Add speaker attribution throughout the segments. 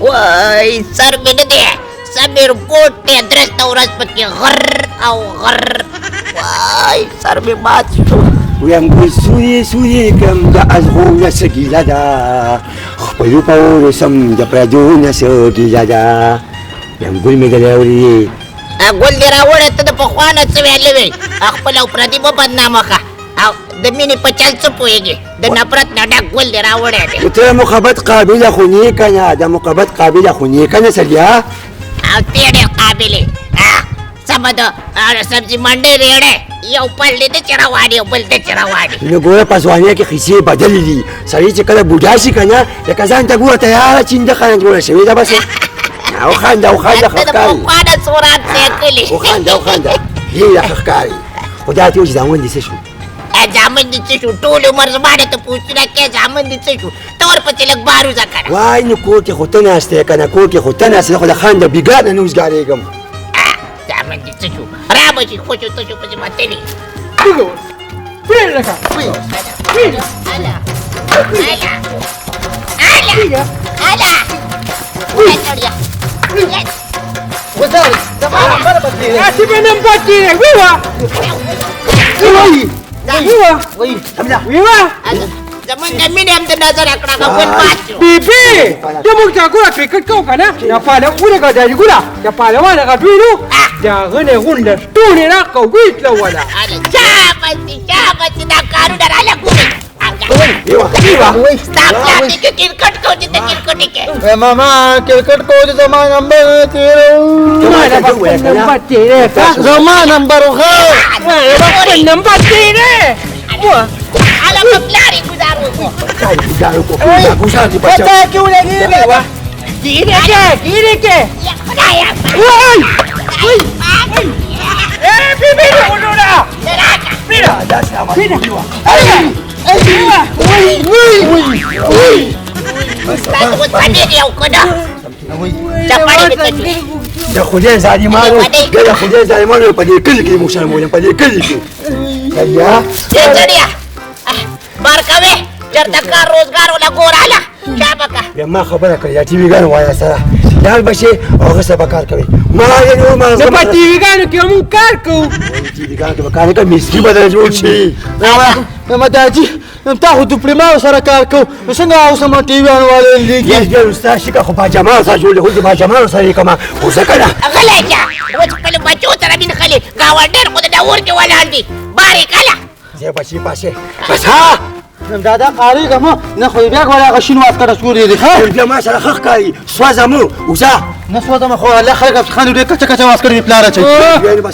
Speaker 1: Woi, sar mene deh. Sambil putih terus tauras pakai ger. Woi, sar me mati.
Speaker 2: Yang bersuyi-suyi kam da azhunya segilada. Khpalu pau sam da prajunya segilada. Yang gul me galawri.
Speaker 1: Gol dirawat itu pokoknya cewek Aku prati bapak nama kah? Demi ni pacal sepuh ini. Dan naprat nada gol dirawat ini.
Speaker 2: Kita mukabat qabila khunikanya, ada mukabat qabila khunikanya saja.
Speaker 1: Tiada kabili. Sama tu sabji mandi rede. Ya upal itu cerawadi.
Speaker 2: Ini gue pas wanya ke khisi badali. Sari cekala budasi kanya, ya kazan tagu ataya cinta kanya gue sewi dah basi. Ukhanda khakari.
Speaker 1: Ada surat sekali.
Speaker 2: Ukhanda. Hiya khakari. Udah tu zaman di sesu.
Speaker 1: Zaman di sesu. Tulu marzmane tu pucina ke zaman di sesu. Tawar pacilak baru zakar.
Speaker 2: Wah ini kurki khutana astekana kurki khutana astekala khanda bigana nus garegam.
Speaker 1: Zaman di sesu. Raba si khusus tu pasti mati ni.
Speaker 3: Tiga. Pilih leka.
Speaker 1: Ala.
Speaker 3: Betul. Mana pati? Si benem pati. Wiwa. Wiwa.
Speaker 1: Zaman kami ni amda nazar akra kapun pacu.
Speaker 3: Bibi. Dia mau jago cricket kau kan? Ya pada udah kau jadi gula. Ya pada mana kau dulu? Jangan ni hunda. Tu ni nak kau wait lah wala.
Speaker 1: Siapa si nak karu dan ala kuning.
Speaker 2: Wiwa.
Speaker 1: Stop lagi ke kirkot kau cerita kirkot ni ke.
Speaker 4: Mama, cricket coach zaman number 0.
Speaker 3: Mana nampak ciri?
Speaker 4: Zaman number 0.
Speaker 3: Nampak ciri. Wah.
Speaker 1: Alam pelari kudaru ko.
Speaker 2: Kusah di pasal.
Speaker 4: Kata kau lagi ni.
Speaker 3: Kiri ke?
Speaker 1: Ya kaya.
Speaker 3: Woi. Bibi dulu dah.
Speaker 1: Neraka.
Speaker 2: Ada sama Wiwa.
Speaker 1: Takut tadi dia ukoda. Siapa ni betul?
Speaker 2: Ya khujan zari malu. Ya khujan zari malu pada kelki musa mo yang pada kelki. Ya.
Speaker 1: Jadi dia. Bar kami. Cerita rozgar wala gorala. Siapa kah?
Speaker 2: Ya ma khabar ka ya TV gan waya sara. Ya bashi orang sabakar kawe. Ma ya no ma.
Speaker 3: Nampak TV kan kau mungkar kau.
Speaker 2: TV gan ka bakar ka miski badal jochi.
Speaker 4: Mama daji, tahu tu prima usara kau. Usanga usama TV anu wale lagi.
Speaker 2: Yes ya ustaz shika ko pajama sa jole ko pajama sa kama usakana.
Speaker 1: Agalaja. Wajib kalau baca utara bin khali. Gawader ko dawur ke wala andi. Bari kala.
Speaker 2: Saya bashi pashe. Basa.
Speaker 4: Dada kari kamu nak kau biar kau nak shinwat kau suri ni.
Speaker 2: Ya ma sara khakari. Swazamu usa.
Speaker 4: Naswata ma kau Allah khalaq khanu dia kaca waskar di pelara cai.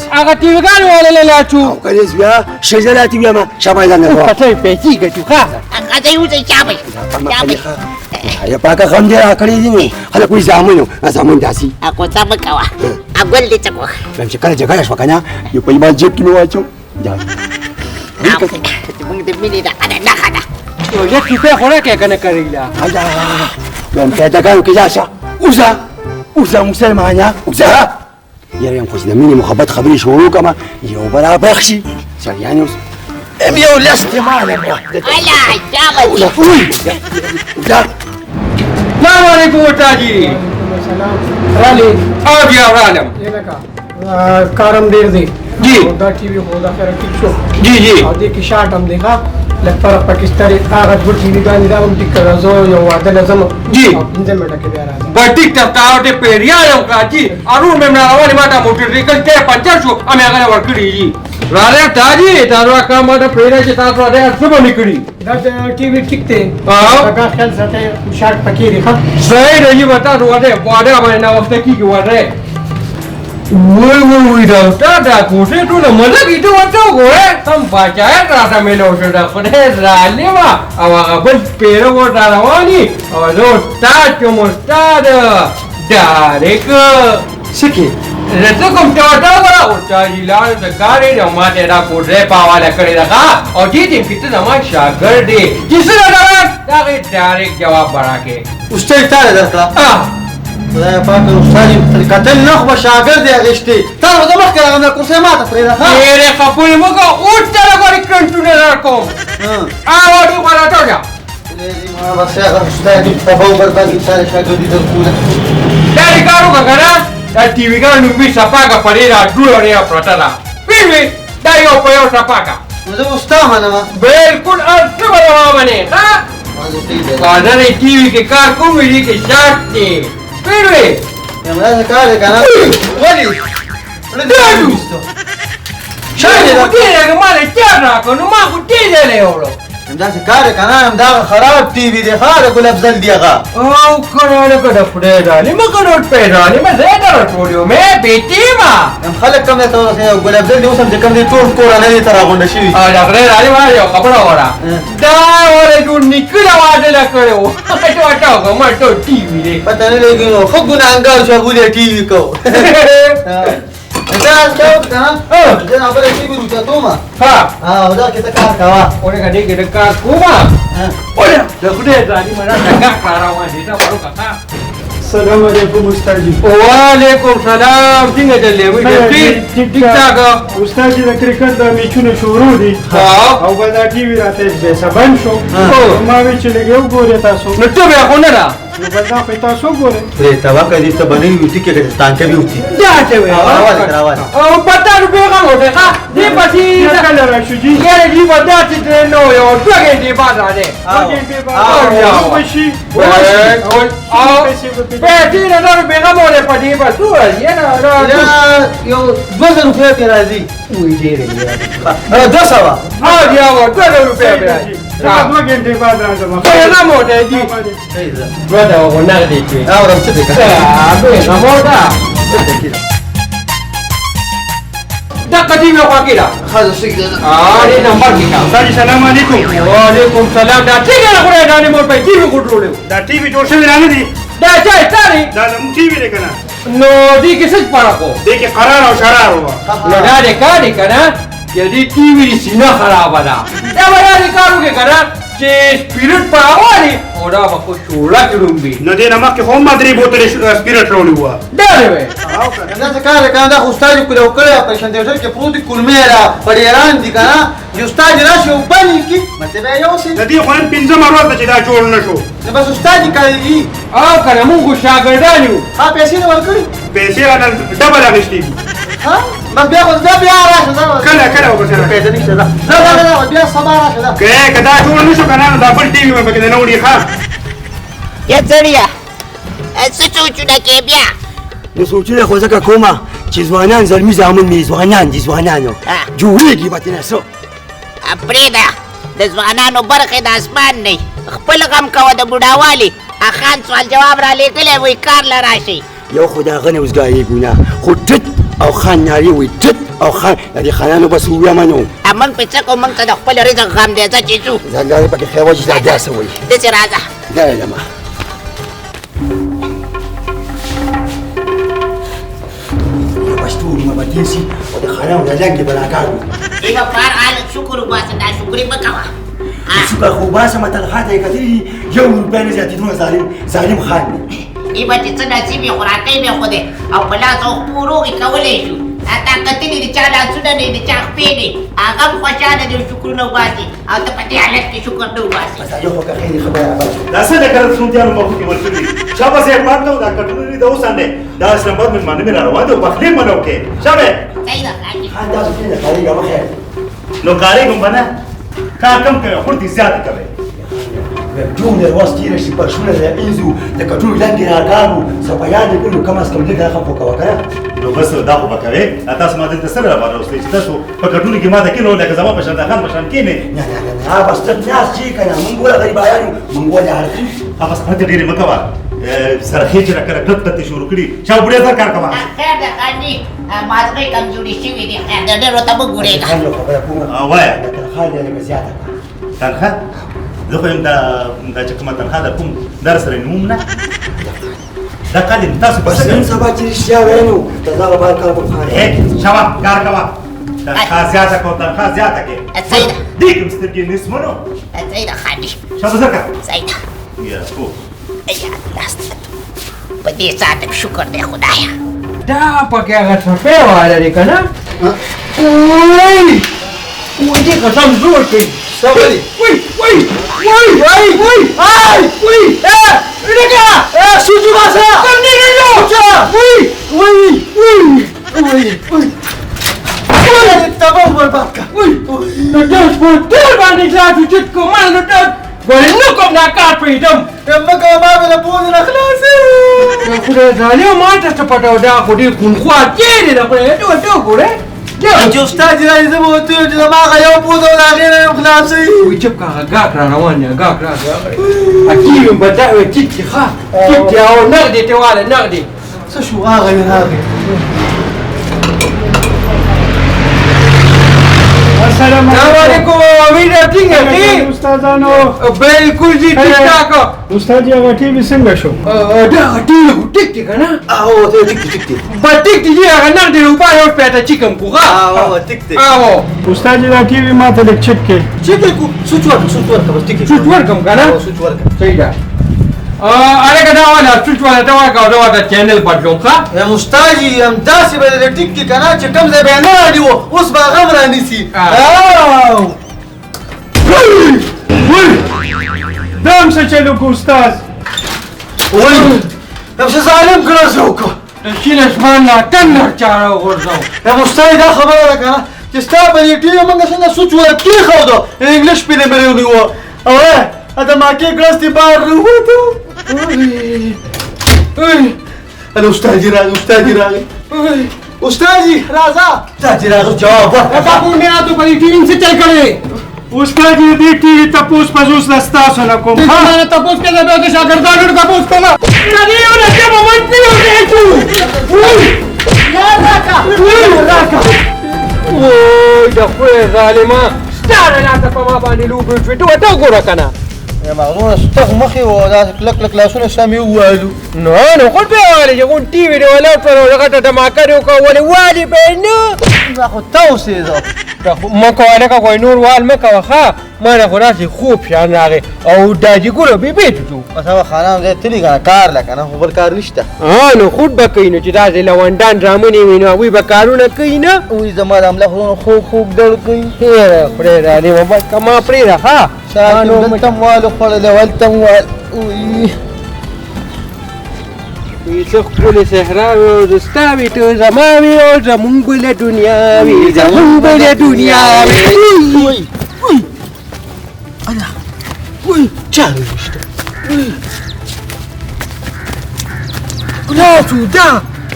Speaker 3: Agak TV kan wala lelacu.
Speaker 2: Kanis ya shezala TV ma shabaizan ko.
Speaker 3: Kata peci ke tu kah?
Speaker 1: Angkata usai siapa?
Speaker 2: Ya paka khamjera kali ni. Hala kui zamu zamu dasi.
Speaker 1: Aku sama kawa. Agol di cakwa.
Speaker 2: Lam shikala jaga swakanya. Yu pai ma jek kilo wacho. Ja.
Speaker 1: Mung demi dah ada nak ada.
Speaker 3: Oh, dia kita orang kayak kena kerja.
Speaker 2: Aja. Lam kata kan kijasa. Usa musulmanya. Usa. Ya yang khusna mini mukhabat khabri shuru kama. Yo bara bakhshi. Sarianus. Emio lastimana.
Speaker 1: Ala, siapa?
Speaker 2: Udah.
Speaker 3: Assalamualaikum Taji.
Speaker 5: Rally
Speaker 3: आओ जी आराम
Speaker 5: ये ना का कारम देर दे
Speaker 3: जी।
Speaker 5: होदा टीवी होदा फिर टिक शो
Speaker 3: जी जी
Speaker 5: आदि की शाट हम देखा लगता है पाकिस्तानी आगत बुट टीवी का निदा हम टिक कर जो यो वादा नजम
Speaker 3: जी।
Speaker 5: इंजन में टके दे रहा है
Speaker 3: batik tertawa peria yang kaji aru memang mata motor vehicle ke pancar su ame agak workeri ji rare taji taruh kamar peria je taruh ada semua nikri
Speaker 5: दा टीवी टिकते
Speaker 3: हाँ।
Speaker 5: का ख्याल से शाट पकी देखा
Speaker 3: saya dah juga taruh ada mana waktu ki ada woi dah kuse tu nama lagi itu waktu gue sampai cahaya rasa melo sudah pada rally mah awak abang peria gue tarawani awak lo start cuma start dari ke
Speaker 2: Sikit.
Speaker 3: Itu komputer bala ucajilah sekali nama tera kure pawala kerja kah? Jadi kita nama syagirdi. Kisah dari direct jawab barake.
Speaker 4: Ustaz tadi dah lah.
Speaker 3: Ah,
Speaker 4: Saya pakai ustaz kata nak bersyagir dia gesti. Tahu dah mak kalau nak kursi mata perida.
Speaker 3: ini kapul muka utara kali kentu nerakom. Awak tu kalau tahu ya.
Speaker 4: بس هغه استاد تباو بربادي سره شاګردي درکوله
Speaker 3: دا کارو کنه دا ټي وی ګان نو می سپاګه پړې را ټول نه پرتا دا وی دا یو په یو سپاګه
Speaker 4: زه استاد منم
Speaker 3: بالکل ارته ورو باندې ها دا نه ټي وی کې کار کوم وی کې شارټ دی وی
Speaker 4: یمه کار کنه ولی
Speaker 3: ولې شاید دې مال ته راکو نو ما کو دې دې له وړو
Speaker 4: دا کار کنه هم دا خراب ټي وی دی خار ګل افضل دیغه
Speaker 3: او کنه له کډه پړې دا نه مګر په دا نه مې زه دا ټولیو مې بیٹی ما
Speaker 4: هم خلک کوم ته ګل افضل دی اوسم چې کوم دي ټول کور نه دي تر غونډه شي
Speaker 3: ا دا غره راځي ما یو خبره وره دا ورې جوړ نکړه واده لا کړو ته وټاو کوم ټو ټي وی دی
Speaker 4: پته نه لګي خو ګناګار شو ګولې ټي وی کو دا څو کنه دا نه بل ټي وی ته توما
Speaker 3: ها
Speaker 4: دا کې ته کار کاوه
Speaker 3: اورې کډې کې کار کوما اورې دا خدای ځاني مړه څنګه کارا ما دې دا ورو کاکا
Speaker 5: السلام علیکم استاد جی
Speaker 3: وعلیکم سلام څنګه دلې وې ټیک ټاک
Speaker 5: استاد جی د کرکټ د میچونو شروع دي او به دا ټي وی راته به سبن شو ما وی چې لګیو ګورې تاسو
Speaker 3: نو ته به خو نه را
Speaker 5: نو بل دا په تاسو ګورې
Speaker 4: پرې توا کدي ته بنې یو ټیکې کې تانکې به وتی
Speaker 3: دا ته وې
Speaker 4: راوړل
Speaker 3: او پتا رو به غو ته ښا دې پسې
Speaker 5: کله راشو جی
Speaker 3: یاره دی ودا چې نو یو ټوګې دی بعد راځي
Speaker 5: او بشي
Speaker 3: او پیسې نه نو به غو له پدې په تو
Speaker 4: یو 2000 روپیا کې راځي
Speaker 3: وې ډېرې
Speaker 4: 200
Speaker 3: ها بیا و 2000 روپیا به راځي
Speaker 5: دا 2 غنټې بعد راځم
Speaker 3: په نه مو ته دي
Speaker 4: صحیح ده
Speaker 3: بردا و نه دي چې
Speaker 4: او راځي ته
Speaker 3: به نه مو دا دا قدیمه واقعه
Speaker 4: خلاص څنګه ده
Speaker 3: دې نمبر کې کا
Speaker 5: استاد سلام علیکم
Speaker 3: وعلیکم سلام دا څنګه غوړې دانه مور په ټي وی ګډړو
Speaker 5: دا ټي وی جوړ شوی نه دی
Speaker 3: دا چا تاري
Speaker 5: دا زموږ ټي وی دی کنه
Speaker 3: نو دې کې څه پاره کو
Speaker 5: دې کې قرار او شرار و
Speaker 3: نو دا دې کار دې کنه چې دې ټي وی سینه خراب ده دا ولا دې کارو کې کنه چې سپیریټ پاوالي او دا په چولا کې رومبي
Speaker 5: نو دې نمک هم مدري بوتل سپیریټ راوړی و
Speaker 3: دا وې
Speaker 4: او کنه دا کار کنه دا استاد کو یو کړه په شان دې کې پروت کلمه را پړیران دي کنه یو استاد راشي او بني کی مته یو سي
Speaker 5: د دې خو نن 15 ورځ چې دا جوړ نشو
Speaker 4: نو بس استاد کوي
Speaker 3: او کنه موږ شاګردان یو
Speaker 4: ها پیسې نه ورکړي
Speaker 5: پیسې را ډبل اغشتي
Speaker 4: ها بس بیا راشه
Speaker 5: کله وبسره
Speaker 4: پیسې نشته دا بیا سبا راشه دا
Speaker 5: کدا جوړ نشو کنه دا بل ټي وی مې پکې نه وړي ښا
Speaker 1: یا ځړیا څه چوچونه کې بیا
Speaker 2: نو سوچونه خو ځکه کومه چې ځوانان زلمي زامن مې ځوانان دي ځوانانو جوړېږي به تېنه څه
Speaker 1: پرېږده د ځوانانو برخې د اسمان نه خپل غم کوه د بوډاوالي خان سوال جواب را لیکلی وایي کار له راشئ
Speaker 2: یو خو دا غنه اوسګایي ګونه خو ټت او خان ناري وي ټت او خان د دې خانانو بس ویمنو
Speaker 1: موږ په څه کوو موږ ته د خپل رزق غم دی ځه چې ځو
Speaker 2: ځانګړې پکې خیوه چې دا داسې وایي
Speaker 1: داسې راځه
Speaker 2: دا علمه پښتو ما بتیسی او د خانانو د لنګې بلاګانو
Speaker 1: ایمه پار حال شکر وباسه دا شکرې مه کوه
Speaker 2: شکر خو باسه متنخواته یې کتلي 1 روپۍ نه زیاتېدونه ظالم خان دی
Speaker 1: ایمه چې څه نصیب یې خوراکۍ به خو دی او په لاس او پوروغې کولی شو تا کتلي د چا لاسونه دی د چا خپې دی هغه هم خوشحاله دی شکرونه وباسي او ته په دې حالت کې شکر نه وباسي
Speaker 2: بس یو خو که خیري خبره
Speaker 6: دا څه د کرت سونتیانو مخکې کې ورکړي شابه زه پات نو دا کټونه دي دا اوسانه دا اسلام آباد من باندې را روان دي او بخلې منو کې شابه
Speaker 1: صحیح ده خاطي
Speaker 2: خان تاسو کې نه کاري غو خیر
Speaker 6: نو کاری کوم بنا کا کم کوي خو دې زیات کوي
Speaker 2: جون درواز تیره شي پښونه د انزو د کټو لنګ راګانو سپایان دې کلو کم اس کم دې راخه پوکا وکړه
Speaker 6: نو بس دا خو بکوي تاسو ما دې سره راوړل اوسې چې تاسو په کټونه کې ما د کینو لکه زما په شان د خان په شان کې
Speaker 2: نه نه نه بس ته ناس چې کنه مونږ ولا غریبایان مونږ ولا عارف
Speaker 6: بس هغه ډېرې مکوا سرخې چې راکړه کټ شروع کړي چا بډې سره کار کما
Speaker 1: خیر ده خاطي مازغې کمزوري شوي دي خیر ده ډېر ورته مه ګورېږه
Speaker 2: خبره کومه
Speaker 6: وایه
Speaker 2: تنخواه دې لږه زیاته
Speaker 6: تنخواه زه خو یم دا چې کومه تنخواه در کوم در سره نوم نه دا کال دې تاسو
Speaker 2: بس نن سبا چې رښتیا وینو ته دا به کار کوم خان
Speaker 6: شابه کار کوا تنخواه زیاته کو تنخواه زیاته کې
Speaker 1: صحیح ده
Speaker 6: دې کوم سترګې نسمنو
Speaker 1: صحیح ده خاطي
Speaker 6: شابه زکه
Speaker 1: صحیح ده
Speaker 6: یا کو
Speaker 1: یا الله په دې ساعت شکر دی خدایا
Speaker 3: دا پکې هغه څه واره دی کنه وای دې قسم زور کوي
Speaker 4: سوالي
Speaker 3: وای Uy! Uy! Uy! Ay! Uy! Rega!
Speaker 4: Suju basa!
Speaker 3: Kamni nilo! Uy!
Speaker 4: Uy!
Speaker 3: Uy!
Speaker 4: Uy! Uy! Uy! Tamam berbat ka!
Speaker 3: Uy! Nagdas po bani sa tuchit ko man nagdas! Wala ko na kapitong!
Speaker 4: Yang magkababa na po na klase!
Speaker 3: Kuda zaliyo mata sa patawda ko di kun kwatiri na kuda ito kuda.
Speaker 4: Ang Ustad na isa mo ito yung namakayaw po daw lagi na yung klase!
Speaker 3: Uy, chap ka gakra naman niya, gakra. Aki yung bata, chiki ka. Chiki ako, nagdi, tiwala, nagdi.
Speaker 4: Sa syuka kayo namin.
Speaker 3: Assalamualaikum, Amina tinggal ni.
Speaker 5: Ustazano.
Speaker 3: Bilkul ji tiktak.
Speaker 5: Ustaz ya TV څنګه شو؟
Speaker 3: Dah dia tik kana.
Speaker 4: Aho, ito tik.
Speaker 3: Batik dia kana di lupa yo peta cikam ku ha.
Speaker 4: Aho, tik.
Speaker 3: Awo.
Speaker 5: Ustaz ya TV ما ته لیک چک کې.
Speaker 4: Cikir ku, sucuar ka bas tik.
Speaker 3: Sucuar kam kana?
Speaker 4: Sucuar ka.
Speaker 3: Tidak. Ada kata wala sucuar tawa ka ada channel badlong ka.
Speaker 4: Yang Ustadi yang dasi pada tik ki kana چې کم ځای بیان نه دی اوس با غم را نیسی.
Speaker 3: Aw.
Speaker 5: دام څه چلو کو استاد؟
Speaker 4: Oi! Yang se zalim kena zauka.
Speaker 3: Silas mana kan cara gorzo.
Speaker 4: Yang Ustadi da خبره ده کنه چې ستا په دې ټیو موږ څنګه سوچور کې خو دو انګلیش په دې مې ونیو. اوه اته ما کې ګرستي بار وروته. Ustadi راغی. Ustadi راځه. Ustadi راغی جواب ورکړه.
Speaker 3: Apa pun dia tu pada TV se cek kali.
Speaker 5: استاد دې TV تاسو پزوس لستا سره کوم. ها
Speaker 3: Mana tapos ke ada ke syagirdan tapos kala. Nadi ona ke moment ni udah itu. Raka. Oi, dah kuat zalima. Stara nak apa ma bani lu tu atau gora kana.
Speaker 4: يا مغنون استغ مخي ودا لك لاسونه سامي والو.
Speaker 3: No, kau betul je kun TV dia wala pero kata tamaka dia kau wali benda.
Speaker 4: ناخذ توصي ذا.
Speaker 3: Maka ada kau nur wal maka waha. Mana kau nasi خوب شان راغي او داجي ګورو به بیٹو.
Speaker 4: مثلا خانه زي تلي كان كار لك انا خبر كار نشته.
Speaker 3: نو خود بکینو چې دا لوندان رامونی وینو وی بکارونه کینا.
Speaker 4: وي زما دم له خوب دل کوي.
Speaker 3: هره پرې را ما کما پرې را ها.
Speaker 4: شانو تم والو خپل له تم وال. وي
Speaker 3: وی خپل صحرا او دستاوی ته زماوی او زمون بل دنیا وی زمون بل دنیا وی.
Speaker 4: وي انا وي چارو نشته. لا تو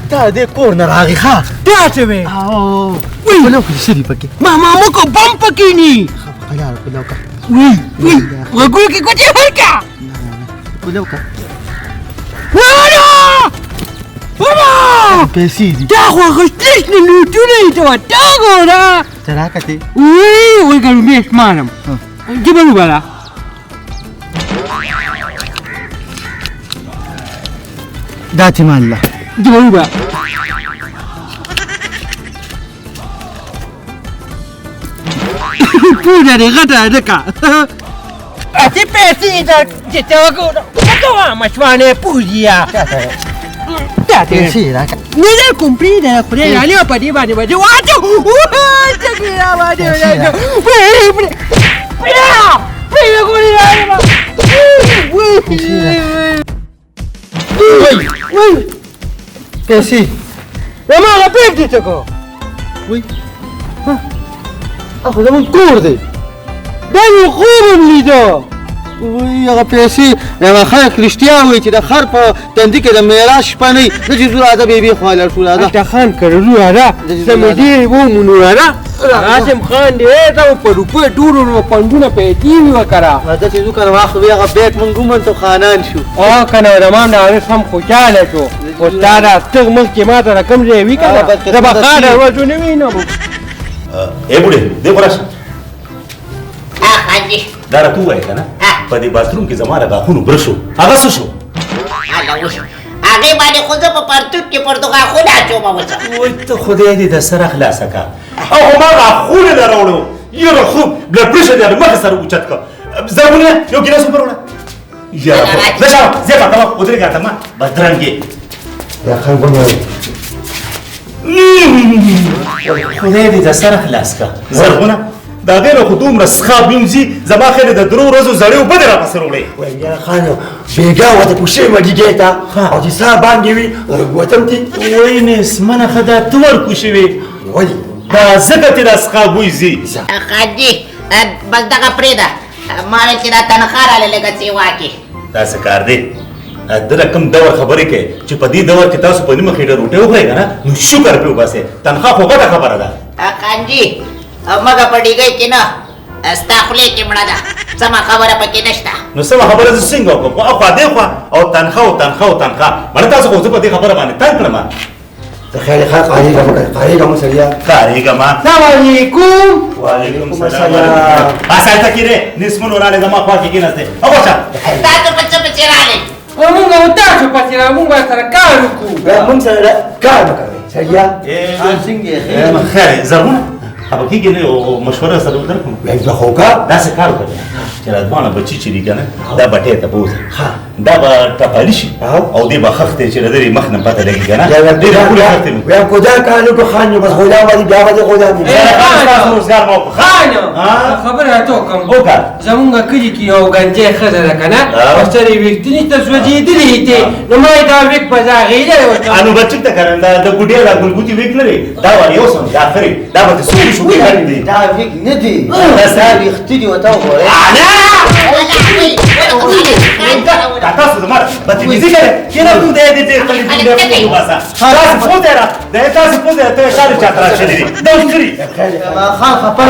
Speaker 4: دا دې کور نه راغی ښه.
Speaker 3: دا څه وی؟
Speaker 4: او وي ولو کې سړي پکې.
Speaker 3: ما مو کو بم پکینی.
Speaker 4: خلاص ولو کا.
Speaker 3: وی وګورې کې کوتي هرکا.
Speaker 4: ولو کا.
Speaker 3: Mama!
Speaker 4: پیسې دي.
Speaker 3: دا خو غشتش نه لوټونه ته وتا ګورا.
Speaker 4: تراکته.
Speaker 3: وی ګرو میش مانم. جبلو بلا.
Speaker 4: داتي مالله.
Speaker 3: جبلو بلا. پوره دې غټه دکا. اته پیسې دا چې تا وګورم. کومه مشوانه پوجیا.
Speaker 4: پیسې راکا.
Speaker 3: Nila cumplida la frega, le pa di bani bani. Wajo! Te queda bani bani. Pega con el alma.
Speaker 4: پیسې.
Speaker 3: Mama la pegdi toko.
Speaker 4: وي اخو زمون کور دی.
Speaker 3: Dai khurun lido.
Speaker 4: وي هغه پیسې هغه خلک رښتیا وایي چې د خر په تندي کې د میراث شپه نه وي. زه چې زه راځه بېبي خوا لاړ شو راځه.
Speaker 3: Ata khan karulu ara. Samedi wo munura. Rasim khan deh tahu perupu dulu no panduna pe TV wakara.
Speaker 4: راځه چې زو کنه واخلو هغه بیت مونږ ومنځو خانان شو.
Speaker 3: او کنه رمان دا سم خوشاله شو. استاد استغ مخ کې ما ته رقم دی وی کنه. دا بخاره ورته نه وینم.
Speaker 6: اے بوډه دې خلاص
Speaker 1: حاجی
Speaker 6: دا راته وای کنه په دې باتروم کې زماره غاخونو برشو هغه څه شو
Speaker 1: هغه وش هغه باندې خو زه په پرتوب کې پرتګا خو نه چوم وځه
Speaker 6: وای ته خدای دې د سره خلاص کا او ما غاخونه دراوړو یره خو بل پرشه دې مخ سره اوچت کا زمونه یو ګلاس پرونه یاره نشه زه پاتم او درې ګاته ما بدرنګي یا خان ګورم خدای دې د سره خلاص کا زرغونه دا غیر خو دومره څښاک وینځي زما خیر د درو ورځو زړې اوبه دې راپسې راوړې
Speaker 2: وای خانو بیګا وته پوښې مګی تا او چې صاحب باندې وی ورغوتم تی
Speaker 6: وینې منه خدا تور کو شوي
Speaker 2: وای
Speaker 6: دا زګه ته د څښاک وینځي
Speaker 1: خاجي بس دغه پرېږده ما ویل چې دا تنخوا راله لږه څه واکې
Speaker 6: دا څه کار دی د رقم دور خبرې کوي چې په دې دور کې تاسو په نیمه خېټه روټۍ وخورئ که نه نو شکر پرې وباسئ تنخوا خو ګټه خبره ده
Speaker 1: خانجي مګه په ډیګۍ کې نه ستا خولې کې مړه ده سمه خبره پکې نشته
Speaker 6: نو سمه خبره زه څنګه وکړم خو اخوا دې خوا او تنخوا او تنخوا او تنخوا مړه تاسو خو زه په دې خبره باندې تنګ کړم
Speaker 2: د خیر خلق علیکم قاریګه مو سړیا
Speaker 6: کارېږه ما
Speaker 3: السلام علیکم
Speaker 6: وعلیکم السلام اساته کې نه نسمن وراله زما خوا کې کېناسته او څه
Speaker 1: تاسو په څه پسې راغلئ
Speaker 3: موږ او تاسو پسې را موږ سره کار وکړو
Speaker 2: موږ سره کار وکړئ سړیا
Speaker 4: څنګه
Speaker 6: خیر زرغونه अब की गने मशवरा सर उधर
Speaker 2: وای خوکا
Speaker 6: دا څه کار وکړه چې راځوانه بچی چې دی کنه دا بټه ته بوز دا به ټپالی شي او دی به خخته چې لري مخ نه پته لګي کنه دې ټول خخته
Speaker 2: وای کو دا کالو کو خان بس خدا باندې بیا باندې خدا
Speaker 6: تاسو روزګار مو
Speaker 3: خان خبره ته کوم
Speaker 6: وکړه
Speaker 3: زمونږ کلی کې یو غنجه خزه ده کنه او سره ویکتنی ته سوځېدلې دي نو ما دا ویک په ځای غیره وته
Speaker 6: انو بچی ته کنه دا د ګډیا د ګلګوتی ویک لري دا وایي اوس دا اخري دا به څه شو کې دي
Speaker 4: دا ویک نه دی دا ساري اختدي وته وره
Speaker 6: دا تاسو زماره بچی دې کړه کله کوم دې دې خپل دې په واسه تاسو فوتره دا تاسو فوتره ته کار چاترا شلې دا وکړي
Speaker 4: خان خبر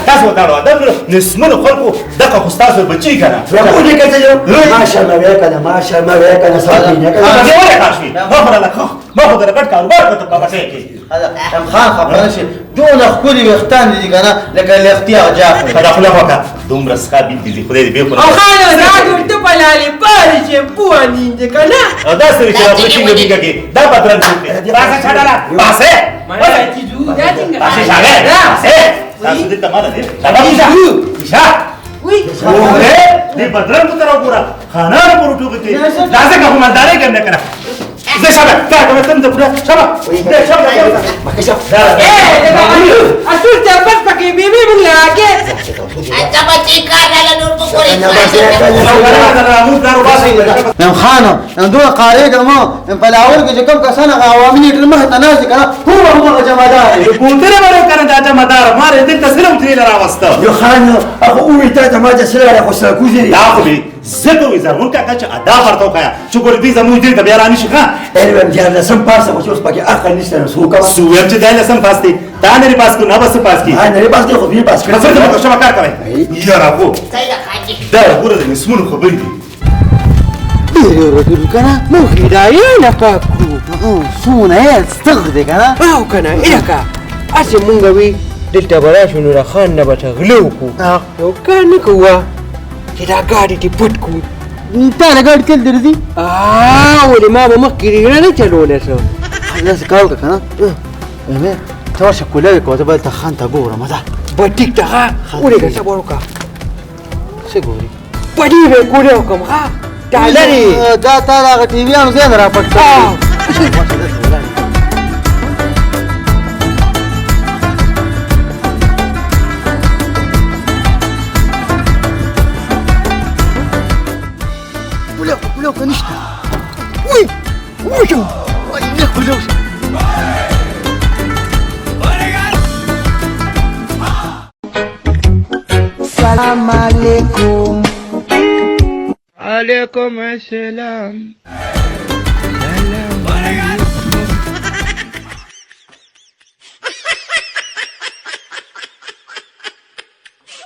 Speaker 6: تاسو دا دا نسمن خلکو دغه خو تاسو بچی کنه
Speaker 2: وای دې کته یو ماشاء الله وای کنه ماشاء الله وای کنه ساتي نه
Speaker 6: دا ولا کاشي ما خبره لك ما خو درګټ کاروبار ته په بچی کې
Speaker 4: خان خبر شي دون خپل وختان دي کنه لکه الاختیار جعفر
Speaker 6: دا خو لا وکړه دومره سخابي دي خدای دې به
Speaker 3: او خان دا ته په لالي پاري چې بواني دې کنه
Speaker 6: دا سره چې راځي چې کې دا بدرن دي راځه چاډاله پاسه
Speaker 3: ما چې جو دا څنګه
Speaker 6: پاسه شاګه پاسه تاسو دې ته مال دې دا ویشا
Speaker 3: وی
Speaker 6: دې بدرن کو تر وګوره خانار پر ټوګه کې راځه کوم مالداري کنه کنه زه شابه تا کوم تم ته پورا شابه دې شابه
Speaker 2: مکه شاف
Speaker 3: اسو ته بس پکې بیبي مونږ لاګه
Speaker 1: اته بچی کار راله نور په کوی
Speaker 4: نو خانو نو دوه قاری ګرمو په لاول کې کوم کسان عوامي ټر مه تناز کنه هو جمادار
Speaker 6: ګوندره ورو کنه دا جمادار ماره دې تسلم تری راوسته
Speaker 2: یو خان هغه وې ته ما چې سره خو سره کوزي
Speaker 6: دا خو به زه وې زرمون کا چې ادا ورته وکایا چې ګور دې زموږ دې بیا رانی شي ښا
Speaker 2: اېوم دې نه سم پاسه خو اوس پکې اخر نشته سو کا
Speaker 6: سویم چې دای لسم پاس دی تا نه پاس کو نه بس پاس کی
Speaker 2: ها نه پاس کې خو به پاس
Speaker 6: کړه څه ته شما کار کوي یاره کو
Speaker 1: صحیح ده خاجي
Speaker 6: دا ګور دې مسمون خبرې دي
Speaker 4: ډېر ورګل کنه مو هدايه نه پاکو سونه استغد کنه
Speaker 3: او کنه الکا اسی مونږ وی دلته براشو نور خان نه بچ غلو کو یو کنه کوه چې دا ګاډي دې پټ کو
Speaker 4: تا نه ګاډ کل درځي
Speaker 3: ولې ما به مخکې نه چلولې شو
Speaker 4: خلاص کاو کنه ته شکولې کو ته بل ته خان ته ګورم دا
Speaker 3: په ټیک ته ها ولې که صبر وکړه
Speaker 4: څه ګوري
Speaker 3: پدې به ګورې کوم ها دا لري
Speaker 4: دا تا دا ټي وي انو زين را پټ ولو كنشتا وي وشو ولو السلام عليكم
Speaker 5: عليكم السلام سلام